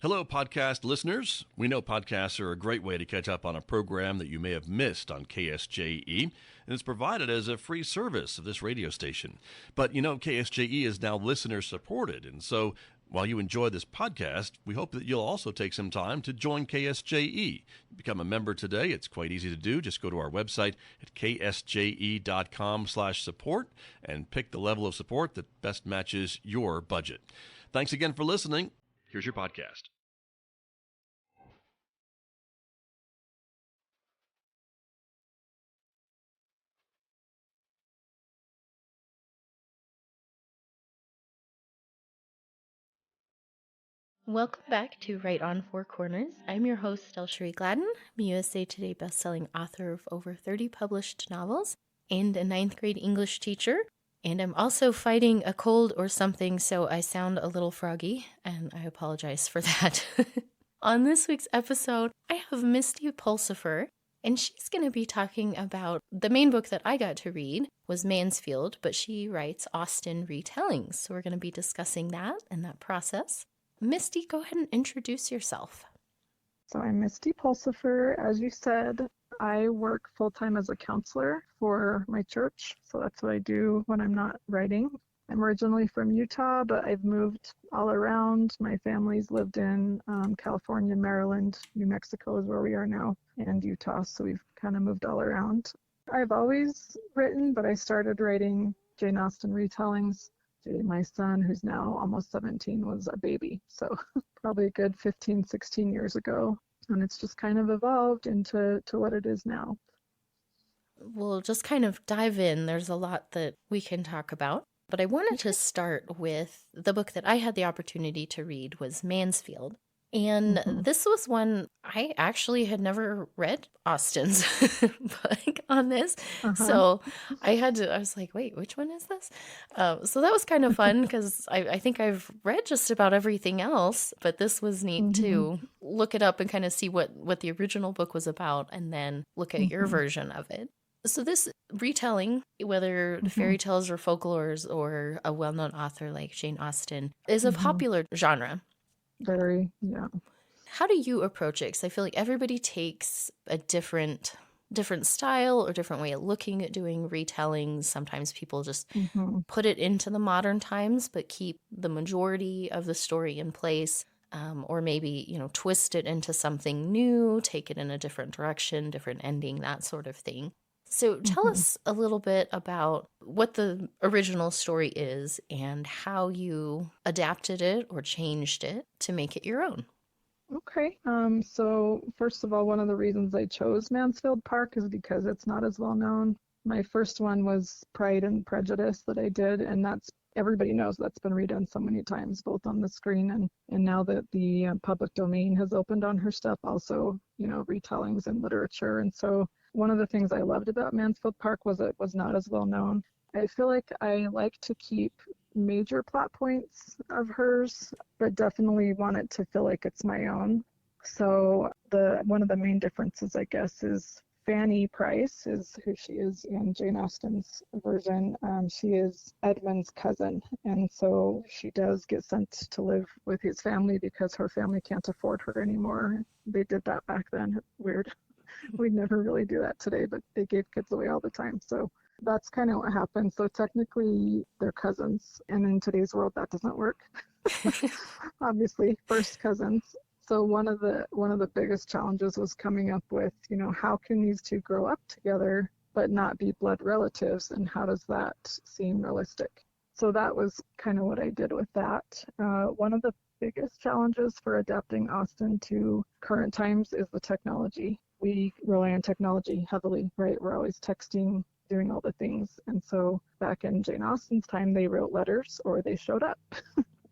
Hello, podcast listeners. We know podcasts are a great way to catch up on a program that you may have missed on KSJE, and it's provided as a free service of this radio station. But you know, KSJE is now listener supported, and so while you enjoy this podcast, we hope that you'll also take some time to join KSJE. Become a member today. It's quite easy to do. Just go to our website at ksje.com/support and pick the level of support that best matches your budget. Thanks again for listening. Here's your podcast. Welcome back to Right on Four Corners. I'm your host, DelSheree Gladden. I'm a USA Today bestselling author of over 30 published novels and a 9th grade English teacher. And I'm also fighting a cold or something, so I sound a little froggy, and I apologize for that. On this week's episode, I have Misty Pulsipher, and she's going to be talking about the main book that I got to read was Mansfield, but she writes Austen retellings. So we're going to be discussing that and that process. Misty, go ahead and introduce yourself. So I'm Misty Pulsipher. As you said, I work full-time as a counselor for my church. So that's what I do when I'm not writing. I'm originally from Utah, but I've moved all around. My family's lived in California, Maryland, New Mexico is where we are now, and Utah. So we've kind of moved all around. I've always written, but I started writing Jane Austen retellings. My son, who's now almost 17, was a baby, so probably a good 15, 16 years ago. And it's just kind of evolved into what it is now. We'll just kind of dive in. There's a lot that we can talk about. But I wanted to start with the book that I had the opportunity to read was Mansfield. And this was one I actually had never read Austen's book on this. So I was like, wait, which one is this? So that was kind of fun because I think I've read just about everything else, but this was neat to look it up and kind of see what the original book was about and then look at your version of it. So this retelling, whether fairy tales or folklores or a well-known author like Jane Austen, is a popular genre. Very, yeah. How do you approach it? Because I feel like everybody takes a different style or different way of looking at doing retellings. Sometimes people just put it into the modern times, but keep the majority of the story in place. Or maybe, twist it into something new, take it in a different direction, different ending, that sort of thing. So tell us a little bit about what the original story is and how you adapted it or changed it to make it your own. Okay. So first of all, one of the reasons I chose Mansfield Park is because it's not as well known. My first one was Pride and Prejudice that I did, and everybody knows that's been redone so many times, both on the screen and now that the public domain has opened on her stuff, also, retellings and literature. And so one of the things I loved about Mansfield Park was it was not as well known. I feel like I like to keep major plot points of hers, but definitely want it to feel like it's my own. So one of the main differences, I guess, is Fanny Price is who she is in Jane Austen's version. She is Edmund's cousin, and so she does get sent to live with his family because her family can't afford her anymore. They did that back then. Weird. We'd never really do that today, but they gave kids away all the time. So that's kind of what happened. So technically they're cousins, and in today's world that doesn't work. Obviously, first cousins. So one of the biggest challenges was coming up with, how can these two grow up together but not be blood relatives, and how does that seem realistic? So that was kind of what I did with that. One of the biggest challenges for adapting Austen to current times is the technology. We rely on technology heavily, right? We're always texting, doing all the things. And so back in Jane Austen's time, they wrote letters or they showed up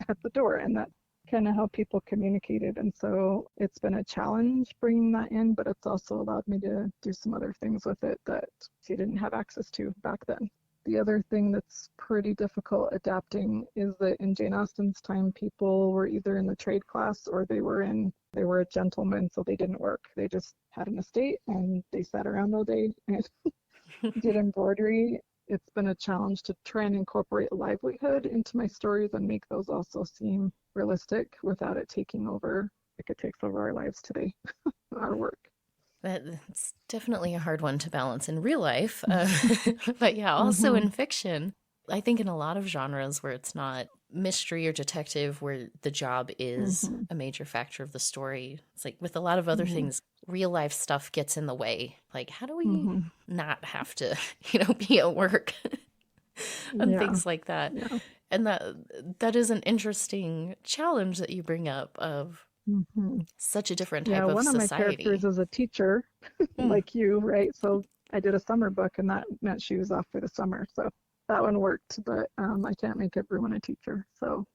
at the door, and that's kind of how people communicated. And so it's been a challenge bringing that in, but it's also allowed me to do some other things with it that she didn't have access to back then. The other thing that's pretty difficult adapting is that in Jane Austen's time, people were either in the trade class or they were a gentleman, so they didn't work. They just had an estate and they sat around all day and did embroidery. It's been a challenge to try and incorporate livelihood into my stories and make those also seem realistic without it taking over it takes over our lives today, our work. That's definitely a hard one to balance in real life. But yeah, also Mm-hmm. in fiction, I think in a lot of genres where it's not mystery or detective, where the job is Mm-hmm. a major factor of the story, it's like with a lot of other Mm-hmm. things, real life stuff gets in the way. Like, how do we Mm-hmm. not have to, be at work and Yeah. things like that? Yeah. And that is an interesting challenge that you bring up of Mm-hmm. such a different Yeah, type of one of my characters society. is a teacher, Hmm. like you, right? So I did a summer book, and that meant she was off for the summer. So that one worked, but I can't make everyone a teacher. So,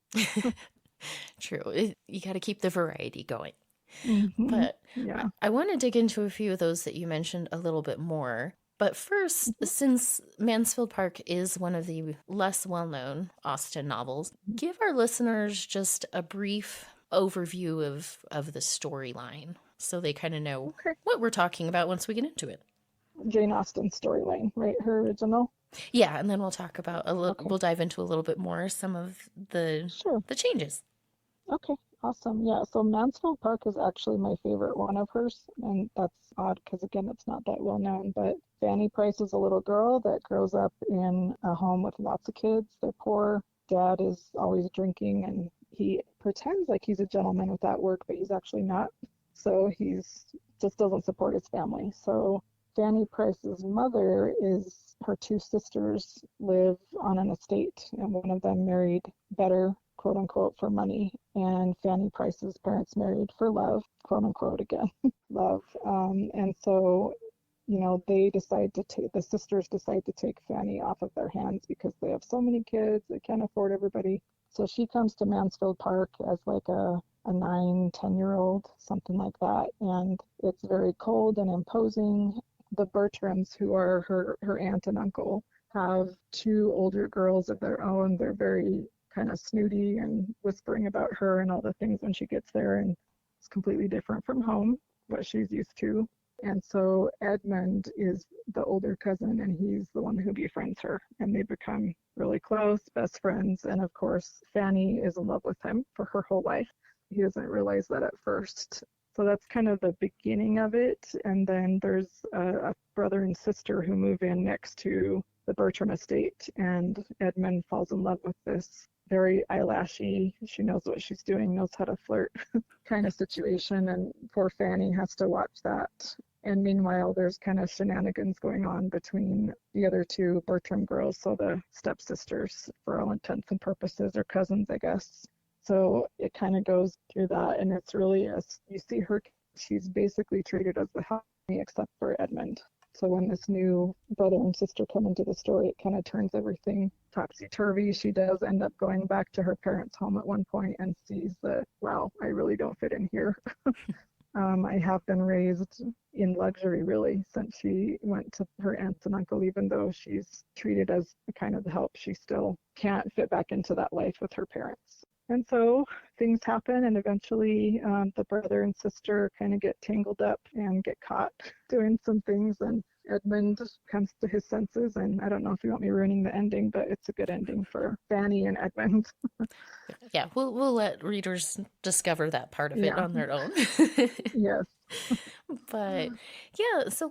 True. You got to keep the variety going. hmm, But yeah. I want to dig into a few of those that you mentioned a little bit more. But first, Mhm. since Mansfield Park is one of the less well known Austen novels, give our listeners just a brief overview of the storyline so they kind of know Okay. what we're talking about once we get into it. Jane Austen storyline, right? Her original. Yeah, and then we'll talk about Okay. we'll dive into a little bit more some of Sure. the changes. Okay. Awesome. Yeah. So Mansfield Park is actually my favorite one of hers, and that's odd because again, it's not that well known. But Fanny Price is a little girl that grows up in a home with lots of kids. They're poor. Dad is always drinking, and he pretends like he's a gentleman without work, but he's actually not. So he's just doesn't support his family. So Fanny Price's mother is her two sisters live on an estate, and one of them married better, quote unquote, for money, and Fanny Price's parents married for love, quote unquote, again, love. And so, they decide to take the sisters decide to take Fanny off of their hands because they have so many kids, they can't afford everybody. So she comes to Mansfield Park as like a 9, 10 year old, something like that, and it's very cold and imposing. The Bertrams, who are her aunt and uncle, have two older girls of their own. They're very kind of snooty and whispering about her and all the things when she gets there, and it's completely different from home, what she's used to. And so Edmund is the older cousin, and he's the one who befriends her, and they become really close, best friends. And of course, Fanny is in love with him for her whole life. He doesn't realize that at first. So that's kind of the beginning of it. And then there's a brother and sister who move in next to the Bertram estate, and Edmund falls in love with this very eyelashy, she knows what she's doing, knows how to flirt kind of situation, and poor Fanny has to watch that. And meanwhile, there's kind of shenanigans going on between the other two Bertram girls, so the stepsisters, for all intents and purposes, or cousins, I guess. So it kind of goes through that, and it's really, as you see her, she's basically treated as the help, except for Edmund. So when this new brother and sister come into the story, it kind of turns everything topsy-turvy. She does end up going back to her parents' home at one point and sees that, wow, I really don't fit in here. I have been raised in luxury, really, since she went to her aunt and uncle. Even though she's treated as kind of the help, she still can't fit back into that life with her parents. And so things happen, and eventually the brother and sister kind of get tangled up and get caught doing some things, and Edmund comes to his senses. And I don't know if you want me ruining the ending, but it's a good ending for Fanny and Edmund. Yeah, we'll let readers discover that part of it Yeah, on their own. yes. But yeah, so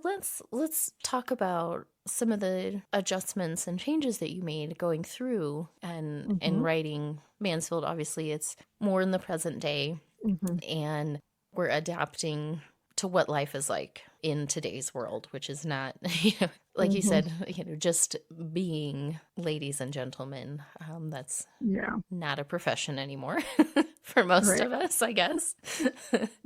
let's talk about some of the adjustments and changes that you made going through and Mm-hmm. writing Mansfield. Obviously, it's more in the present day, Mm-hmm. and we're adapting to what life is like in today's world, which is not, like you Mm-hmm. said, just being ladies and gentlemen. That's Yeah, not a profession anymore for most right. of us, I guess.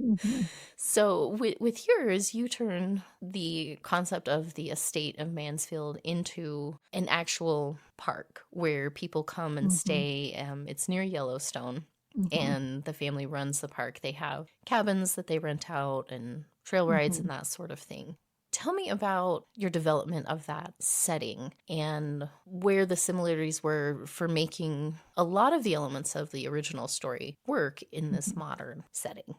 Mm-hmm. So with yours, you turn the concept of the estate of Mansfield into an actual park where people come and Mm-hmm. stay. It's near Yellowstone, Mm-hmm. and the family runs the park. They have cabins that they rent out and trail rides Mm-hmm. and that sort of thing. Tell me about your development of that setting and where the similarities were for making a lot of the elements of the original story work in this Mm-hmm. modern setting.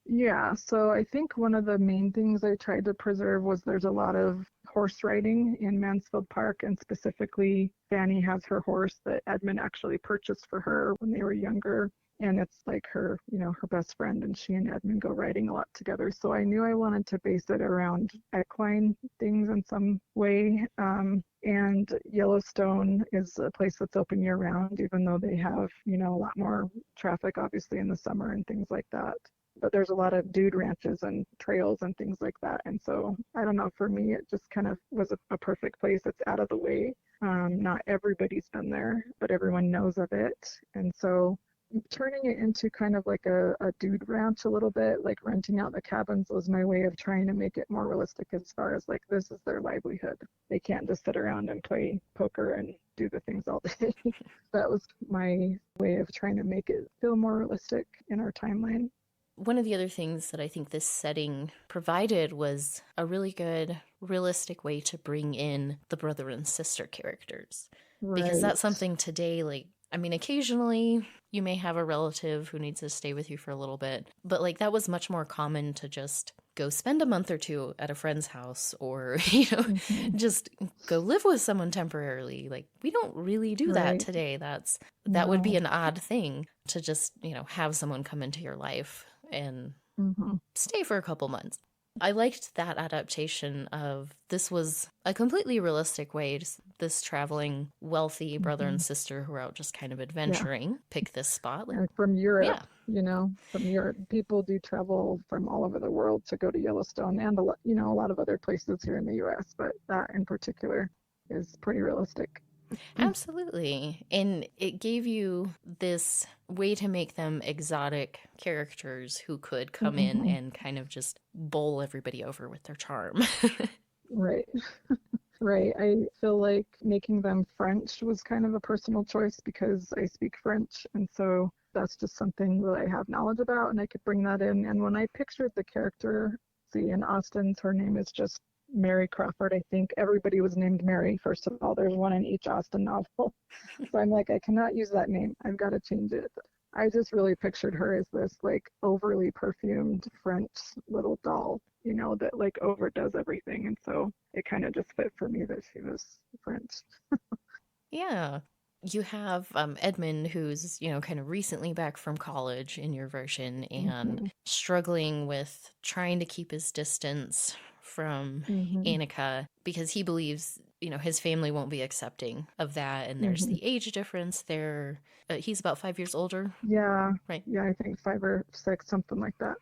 Yeah, so I think one of the main things I tried to preserve was there's a lot of horse riding in Mansfield Park, and specifically Fanny has her horse that Edmund actually purchased for her when they were younger. And it's like her, her best friend, and she and Edmund go riding a lot together. So I knew I wanted to base it around equine things in some way. And Yellowstone is a place that's open year round, even though they have, a lot more traffic, obviously, in the summer and things like that. But there's a lot of dude ranches and trails and things like that. And so I don't know, for me, it just kind of was a perfect place. It's out of the way. Not everybody's been there, but everyone knows of it. And so turning it into kind of like a dude ranch a little bit, like renting out the cabins, was my way of trying to make it more realistic as far as like this is their livelihood. They can't just sit around and play poker and do the things all day. That was my way of trying to make it feel more realistic in our timeline. One of the other things that I think this setting provided was a really good, realistic way to bring in the brother and sister characters. Right. Because that's something today, like, I mean, occasionally you may have a relative who needs to stay with you for a little bit, but like that was much more common to just go spend a month or two at a friend's house, or, just go live with someone temporarily. Like, we don't really do that today. That would be an odd thing to just, have someone come into your life and stay for a couple months. I liked that adaptation of this was a completely realistic way. Just this traveling wealthy brother and sister who are out just kind of adventuring, pick this spot. And from Europe, from Europe, people do travel from all over the world to go to Yellowstone and a lot of other places here in the U.S. But that in particular is pretty realistic. Absolutely. And it gave you this way to make them exotic characters who could come in and kind of just bowl everybody over with their charm. Right. Right. I feel like making them French was kind of a personal choice because I speak French. And so that's just something that I have knowledge about, and I could bring that in. And when I pictured the character, see, in Austen's, her name is just Mary Crawford. I think everybody was named Mary. First of all, there's one in each Austen novel. So I'm like, I cannot use that name. I've got to change it. I just really pictured her as this like overly perfumed French little doll, that like overdoes everything. And so it kind of just fit for me that she was French. Yeah. You have Edmund, who's, kind of recently back from college in your version and struggling with trying to keep his distance from Annika because he believes, his family won't be accepting of that. And there's the age difference there. He's about 5 years older. Yeah. Right. Yeah, I think 5 or 6, something like that.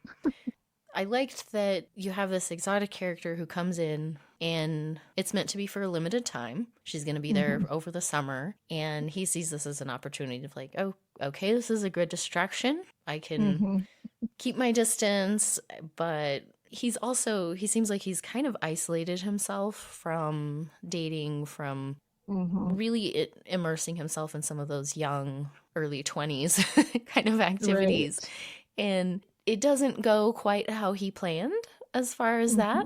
I liked that you have this exotic character who comes in and it's meant to be for a limited time. She's going to be there over the summer, and he sees this as an opportunity to like, oh, okay, this is a good distraction. I can keep my distance, but he seems like he's kind of isolated himself from dating, from really immersing himself in some of those young, early 20s kind of activities. Right. And it doesn't go quite how he planned as far as that,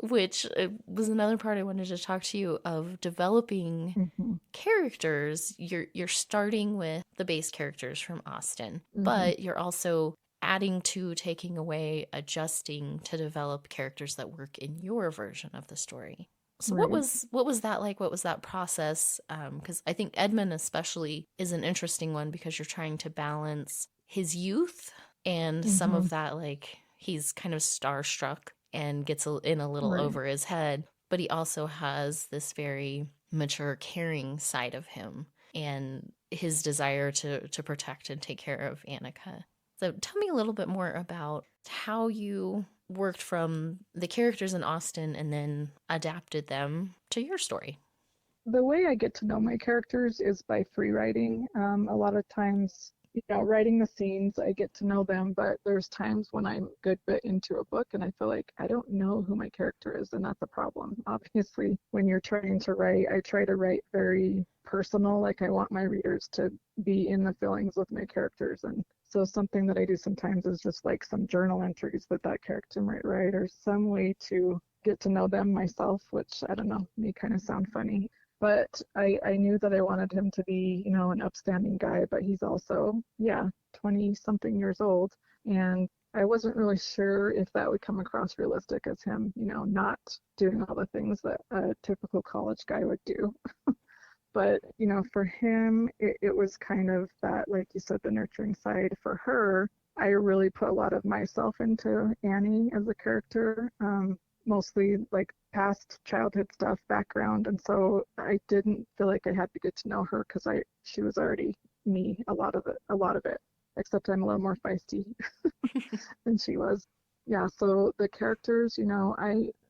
which was another part I wanted to talk to you of developing characters. You're starting with the base characters from Austen, but you're also adding to, taking away, adjusting to develop characters that work in your version of the story. So what was that like? What was that process? Because I think Edmund especially is an interesting one because you're trying to balance his youth and some of that, like, he's kind of starstruck and gets in a little over his head, but he also has this very mature, caring side of him and his desire to protect and take care of Annika. So tell me a little bit more about how you worked from the characters in Austen and then adapted them to your story. The way I get to know my characters is by free writing. A lot of times, writing the scenes, I get to know them, but there's times when I'm a good bit into a book and I feel like I don't know who my character is, and that's a problem. Obviously, when you're trying to write, I try to write very personal, like I want my readers to be in the feelings with my characters. And so something that I do sometimes is just like some journal entries that character might write, or some way to get to know them myself, which, I don't know, may kind of sound funny. But I knew that I wanted him to be, an upstanding guy, but he's also, 20-something years old. And I wasn't really sure if that would come across realistic as him, not doing all the things that a typical college guy would do. But, for him, it was kind of that, like you said, the nurturing side. For her, I really put a lot of myself into Annie as a character, mostly like past childhood stuff, background. And so I didn't feel like I had to get to know her because she was already me, a lot of it, except I'm a little more feisty than she was. Yeah, so the characters,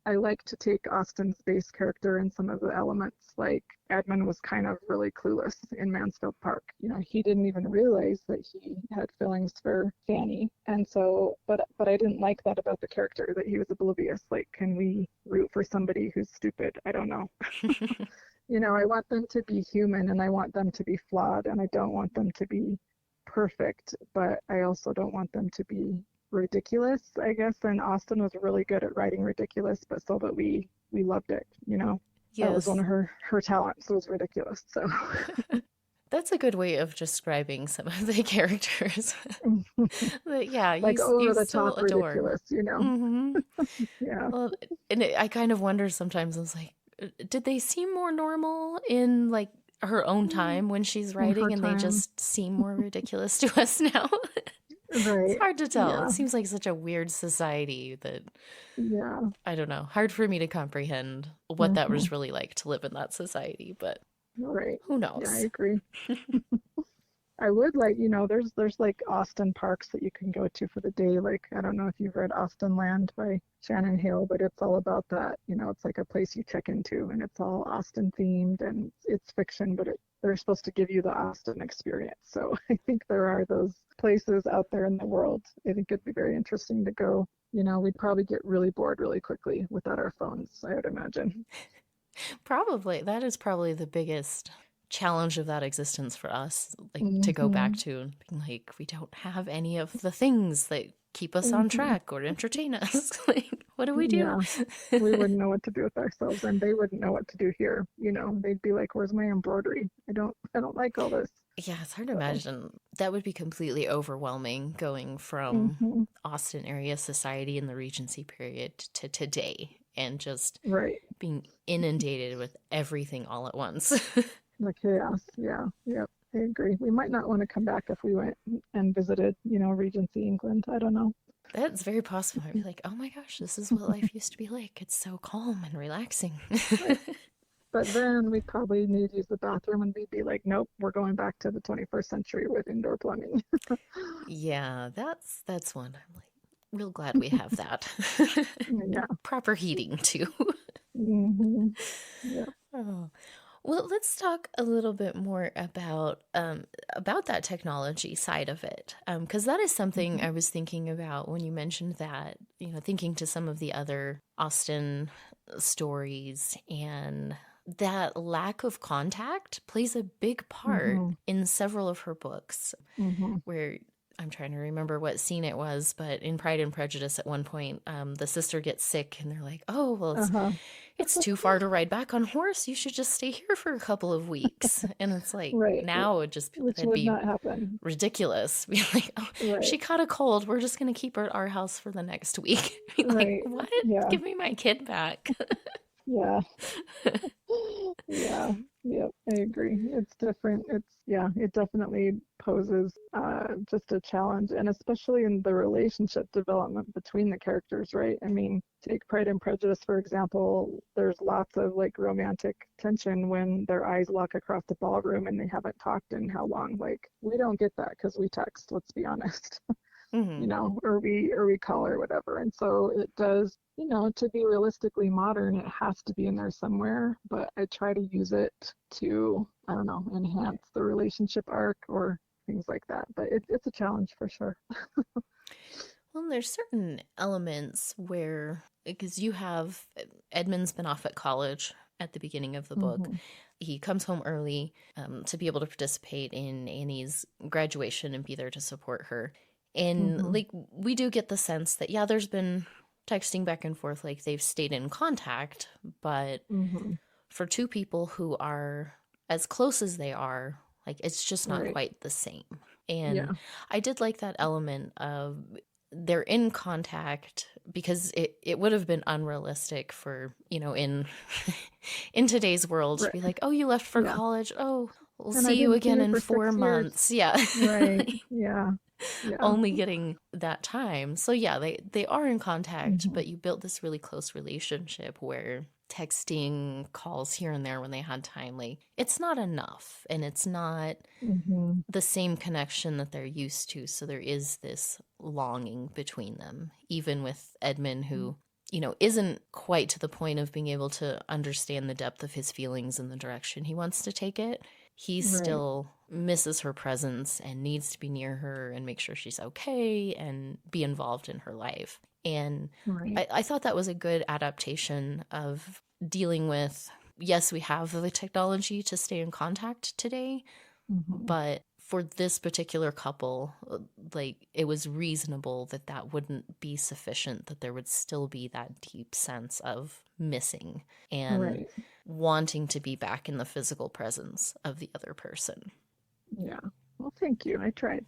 I like to take Austen's base character and some of the elements. Like Edmund was kind of really clueless in Mansfield Park. He didn't even realize that he had feelings for Fanny. And so, but I didn't like that about the character, that he was oblivious. Like, can we root for somebody who's stupid? I don't know. I want them to be human and I want them to be flawed and I don't want them to be perfect, but I also don't want them to be ridiculous, I guess. And Austen was really good at writing ridiculous, but so that we loved it. That was Yes. one of her talents, was ridiculous. So That's a good way of describing some of the characters. But yeah, like over you the still top adore. ridiculous, Hmm. Yeah. Well, and I kind of wonder sometimes, I was like, did they seem more normal in like her own time when she's In her writing and they time. just seem more ridiculous to us now? It's Right. hard to tell. Yeah. It seems like such a weird society that, Yeah. I don't know, hard for me to comprehend what that was really like to live in that society, but Right. who Yeah, I knows? agree. I would like, there's like Austen parks that you can go to for the day. Like, I don't know if you've read Austen Land by Shannon Hale, but it's all about that. It's like a place you check into and it's all Austen themed and it's fiction, but they're supposed to give you the Austen experience. So I think there are those places out there in the world. I think it'd be very interesting to go. We'd probably get really bored really quickly without our phones, I would imagine. Probably. That is probably the biggest challenge of that existence for us, like to go Hmm. back to and being like, we don't have any of the things that keep us on Hmm. track or entertain us. Like, what do we do? Yeah, we wouldn't know what to do with ourselves, and they wouldn't know what to do here. They'd be like, "Where's my embroidery? I don't like all this." Yeah, it's hard to So, imagine. That would be completely overwhelming going from hmm. Austen area society in the Regency period to today and just Right, being inundated with everything all at once. the chaos. Yeah, yep, I agree. We might not want to come back if we went and visited, Regency England. I don't know. That's very possible. I'd be like, oh my gosh, this is what life used to be like. It's so calm and relaxing. Right. But then we'd probably need to use the bathroom, and we'd be like, "Nope, we're going back to the 21st century with indoor plumbing." Yeah, that's one. I'm like real glad we have that. Yeah. Proper heating too. Hmm. Yeah. Oh. Well, let's talk a little bit more about that technology side of it, because that is something Hmm. I was thinking about when you mentioned that. Thinking to some of the other Austen stories, and that lack of contact plays a big part Hmm. in several of her books. Hmm. Where I'm trying to remember what scene it was, but in Pride and Prejudice, at one point, the sister gets sick, and they're like, "Oh, well, Uh-huh. it's too far to ride back on horse. You should just stay here for a couple of weeks." And it's like Right. now Which it'd would be not happen. ridiculous. Be like, "Oh, Right. she caught a cold. We're just gonna keep her at our house for the next week." Be like, Right. "What? Yeah. Give me my kid back." Yeah. Yeah. Yep. I agree. It's different. It definitely poses just a challenge, and especially in the relationship development between the characters, right? I mean, take Pride and Prejudice, for example. There's lots of like romantic tension when their eyes lock across the ballroom and they haven't talked in how long. Like, we don't get that because we text, let's be honest. Hmm. Or we call or whatever. And so it does, to be realistically modern, it has to be in there somewhere. But I try to use it to, I don't know, enhance the relationship arc or things like that. But it's a challenge for sure. Well, there's certain elements where, because you have Edmund's been off at college at the beginning of the book. Hmm. He comes home early to be able to participate in Annie's graduation and be there to support her. And Hmm. like we do get the sense that yeah, there's been texting back and forth, like they've stayed in contact, but Hmm. for two people who are as close as they are, like it's just not Right. quite the same. Yeah. And I did like that element of they're in contact because it would have been unrealistic for, in in today's world to Right. be like, oh, you left for Yeah. college. Oh, we'll And I see you didn't see again you in for 4 6 years. months. Yeah. Right. Yeah. Yeah. Only getting that time. So yeah, they are in contact, Hmm. but you built this really close relationship where texting, calls here and there when they had time, like it's not enough and it's not Hmm. the same connection that they're used to. So there is this longing between them, even with Edmund, who, isn't quite to the point of being able to understand the depth of his feelings and the direction he wants to take it. He Right. still misses her presence and needs to be near her and make sure she's okay and be involved in her life. And Right. I thought that was a good adaptation of dealing with, yes, we have the technology to stay in contact today, Hmm. but for this particular couple, like it was reasonable that that wouldn't be sufficient, that there would still be that deep sense of missing and Right. wanting to be back in the physical presence of the other person. Yeah. Well, thank you. I tried.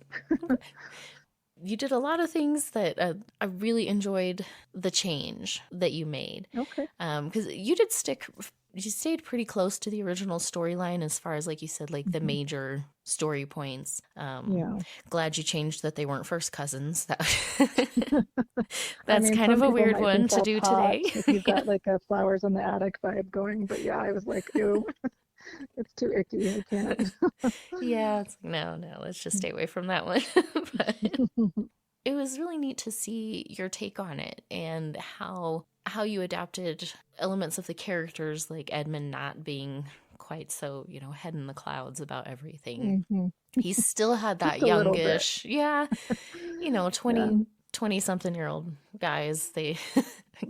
You did a lot of things that I really enjoyed the change that you made. Okay. Because you stayed pretty close to the original storyline as far as, like you said, like the Hmm. major story points. Yeah. Glad you changed that they weren't first cousins. I That's mean, kind some of a people weird might one think to that's do hot today. if you've got like a flowers in the attic vibe going, but yeah, I was like, ew, it's too icky. I can't. Yeah, it's like, no, let's just stay away from that one. But it was really neat to see your take on it and how you adapted elements of the characters, like Edmund not being quite so, head in the clouds about everything. Hmm. He still had that Just a little bit. youngish, yeah, Yeah. 20 something year old guys, they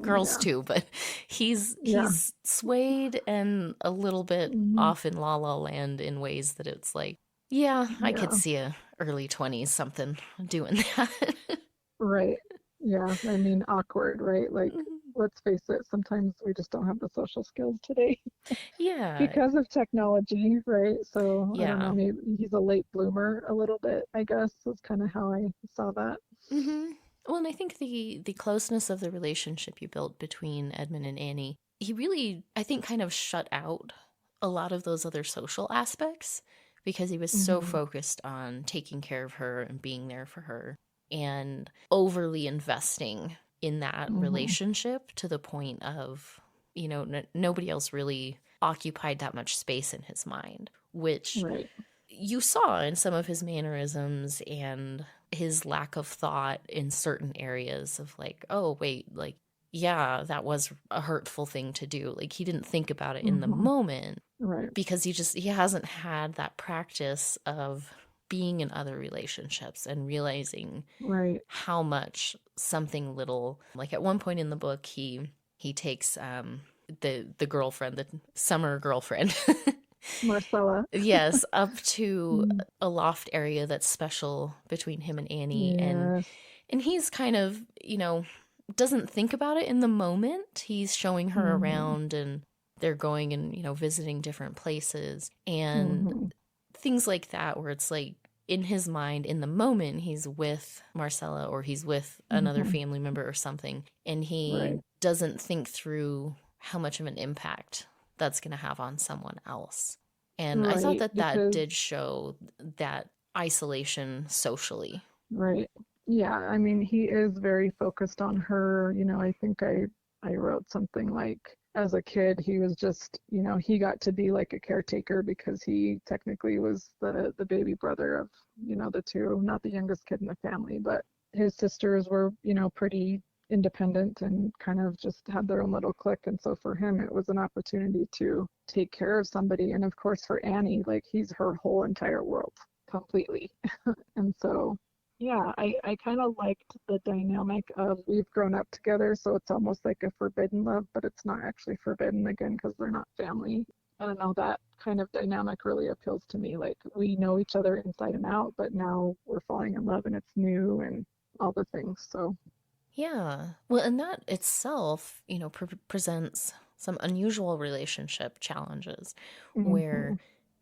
girls Yeah. too, but he's Yeah. swayed and a little bit Hmm. off in La La Land in ways that it's like, yeah, I could Yeah. see a early 20s something doing that. Right. Yeah. I mean, awkward, right? Like, let's face it, sometimes we just don't have the social skills today Yeah, because of technology, right? So I don't know, yeah. maybe he's a late bloomer a little bit, I guess, is kind of how I saw that. Hmm. Well, and I think the closeness of the relationship you built between Edmund and Annie, he really, I think, kind of shut out a lot of those other social aspects because he was so Hmm. focused on taking care of her and being there for her and overly investing in that Hmm. relationship to the point of, nobody else really occupied that much space in his mind, which Right. you saw in some of his mannerisms and his lack of thought in certain areas of like, oh, wait, like, yeah, that was a hurtful thing to do. Like, he didn't think about it in the Hmm. moment Right. because he hasn't had that practice of being in other relationships and realizing Right. how much something little, like at one point in the book, he takes the girlfriend, the summer girlfriend. Marcella. Yes, up to Mm. a loft area that's special between him and Annie, Yes. and he's kind of, doesn't think about it in the moment. He's showing her Hmm. around and they're going and, visiting different places and Hmm. things like that where it's like in his mind in the moment he's with Marcella or he's with another Hmm. family member or something and he Right. doesn't think through how much of an impact that's going to have on someone else. And I thought Right. that that Because did show that isolation socially. right. Yeah, I mean, he is very focused on her. I think I wrote something like as a kid, he was just, he got to be like a caretaker because he technically was the baby brother of, the two, not the youngest kid in the family, but his sisters were, pretty independent and kind of just had their own little clique. And so for him, it was an opportunity to take care of somebody. And of course, for Annie, like he's her whole entire world completely. And so yeah, I kind of liked the dynamic of we've grown up together, so it's almost like a forbidden love, but it's not actually forbidden again because they're not family. I don't know, that kind of dynamic really appeals to me. Like we know each other inside and out, but now we're falling in love and it's new and all the things. So, Yeah. Well, and that itself, presents some unusual relationship challenges where hmm.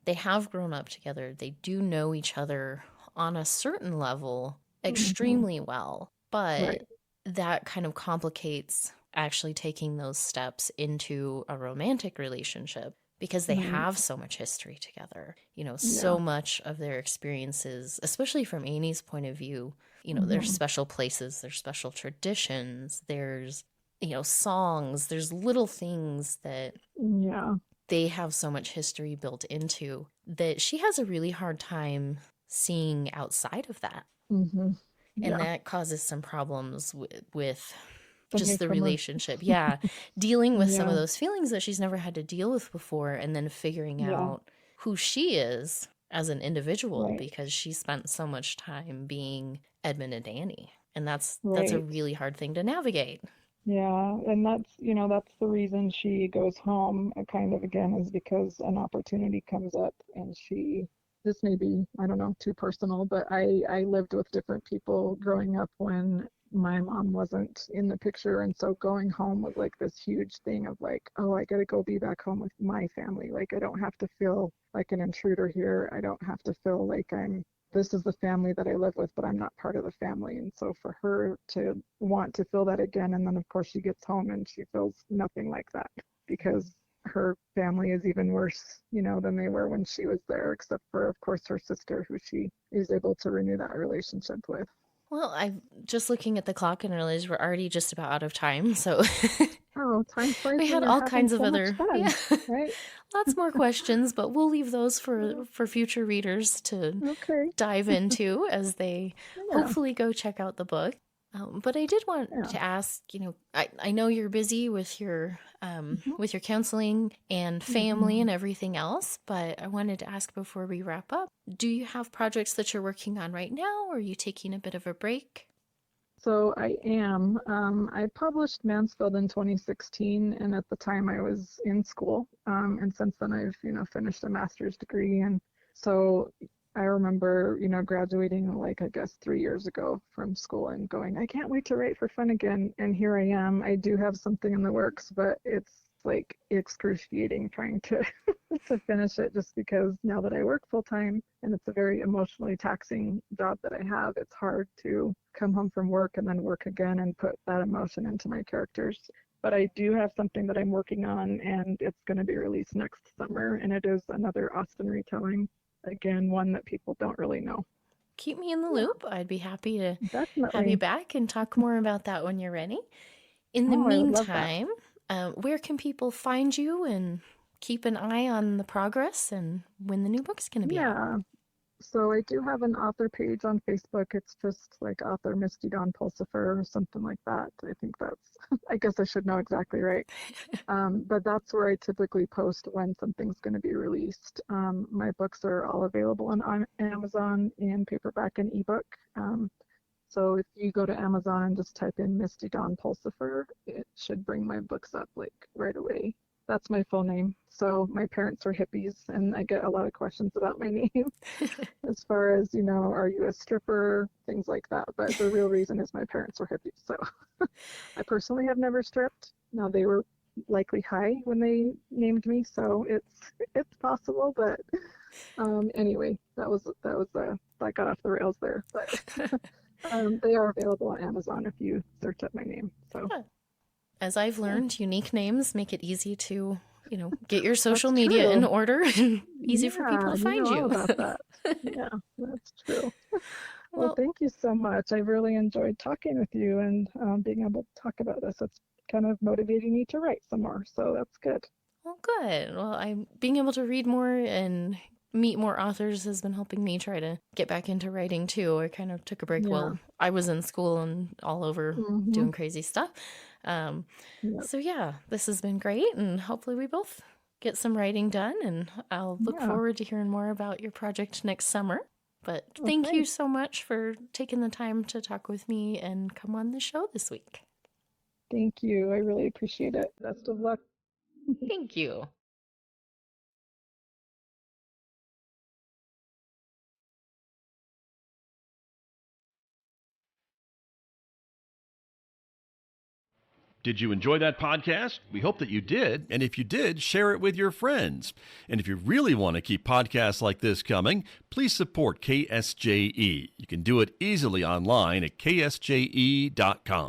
they have grown up together. They do know each other on a certain level Hmm. extremely well. But Right. that kind of complicates actually taking those steps into a romantic relationship because they Right. have so much history together. Yeah. So much of their experiences, especially from Amy's point of view, there's Hmm. special places, there's special traditions, there's, songs, there's little things that Yeah. they have so much history built into that she has a really hard time seeing outside of that. Hmm. And Yeah. that causes some problems with The just the newcomer. relationship. Yeah. Dealing with some of Yeah. those feelings that she's never had to deal with before, and then figuring Yeah. out who she is as an individual Right. because she spent so much time being Edmund and Annie. And that's a Right. really hard thing to navigate. Yeah, and that's the reason she goes home, kind of again, is because an opportunity comes up and this may be, I don't know, too personal, but I lived with different people growing up when my mom wasn't in the picture, and so going home was like this huge thing of like, oh, I gotta go be back home with my family. Like I don't have to feel like an intruder here. I don't have to feel like this is the family that I live with, but I'm not part of the family. And so for her to want to feel that again, and then of course she gets home and she feels nothing like that because her family is even worse, than they were when she was there, except for, of course, her sister, who she is able to renew that relationship with. Well, I'm just looking at the clock and realized we're already just about out of time. So Oh, time flies we when had you're all having kinds of so much other, fun, yeah, right? lots more questions, but we'll leave those for future readers to Okay. dive into as they Yeah. hopefully go check out the book. But I did want Yeah. to ask, I know you're busy Hmm. with your counseling and family Hmm. and everything else, but I wanted to ask before we wrap up, do you have projects that you're working on right now, or are you taking a bit of a break? So I am. I published Mansfield in 2016, and at the time I was in school. And since then I've, finished a master's degree. And so I remember, graduating like I guess 3 years ago from school and going, I can't wait to write for fun again. And here I am. I do have something in the works, but it's like excruciating trying to to finish it just because now that I work full time and it's a very emotionally taxing job that I have, it's hard to come home from work and then work again and put that emotion into my characters. But I do have something that I'm working on and it's going to be released next summer, and it is another Austen retelling. Again, one that people don't really know. Keep me in the Yeah, loop. I'd be happy to have you definitely. back and talk more about that when you're ready. In the Oh, I would love that. meantime, where can people find you and keep an eye on the progress and when the new book's going to be out? Yeah. So I do have an author page on Facebook. It's just like author Misty Pulsipher or something like that. I think that's, I guess I should know exactly right. But that's where I typically post when something's going to be released. My books are all available on Amazon in paperback and ebook. So if you go to Amazon and just type in Misty Pulsipher, it should bring my books up like right away. That's my full name. So my parents were hippies, and I get a lot of questions about my name as far as, are you a stripper, things like that. But the real reason is my parents were hippies. So I personally have never stripped. Now they were likely high when they named me, so it's possible. But anyway, that got off the rails there. But they are available on Amazon if you search up my name. So Yeah. As I've yeah, learned, unique names make it easy to, get your social that's media in true. order and easy for people Yeah, to you know find all you. about that. Yeah, that's true. Well, Well, thank you so much. I really enjoyed talking with you and being able to talk about this. It's kind of motivating me to write some more, so that's good. well, good. Well, I'm being able to read more and meet more authors has been helping me try to get back into writing too. I kind of took a break Yeah. while I was in school and all over Mm-hmm. doing crazy stuff. Um, Yep. so yeah, this has been great, and hopefully we both get some writing done. And I'll look Yeah. forward to hearing more about your project next summer. But thank Okay. you so much for taking the time to talk with me and come on the show this week. Thank you. I really appreciate it. Best of luck. Thank you. Did you enjoy that podcast? We hope that you did. And if you did, share it with your friends. And if you really want to keep podcasts like this coming, please support KSJE. You can do it easily online at ksje.com.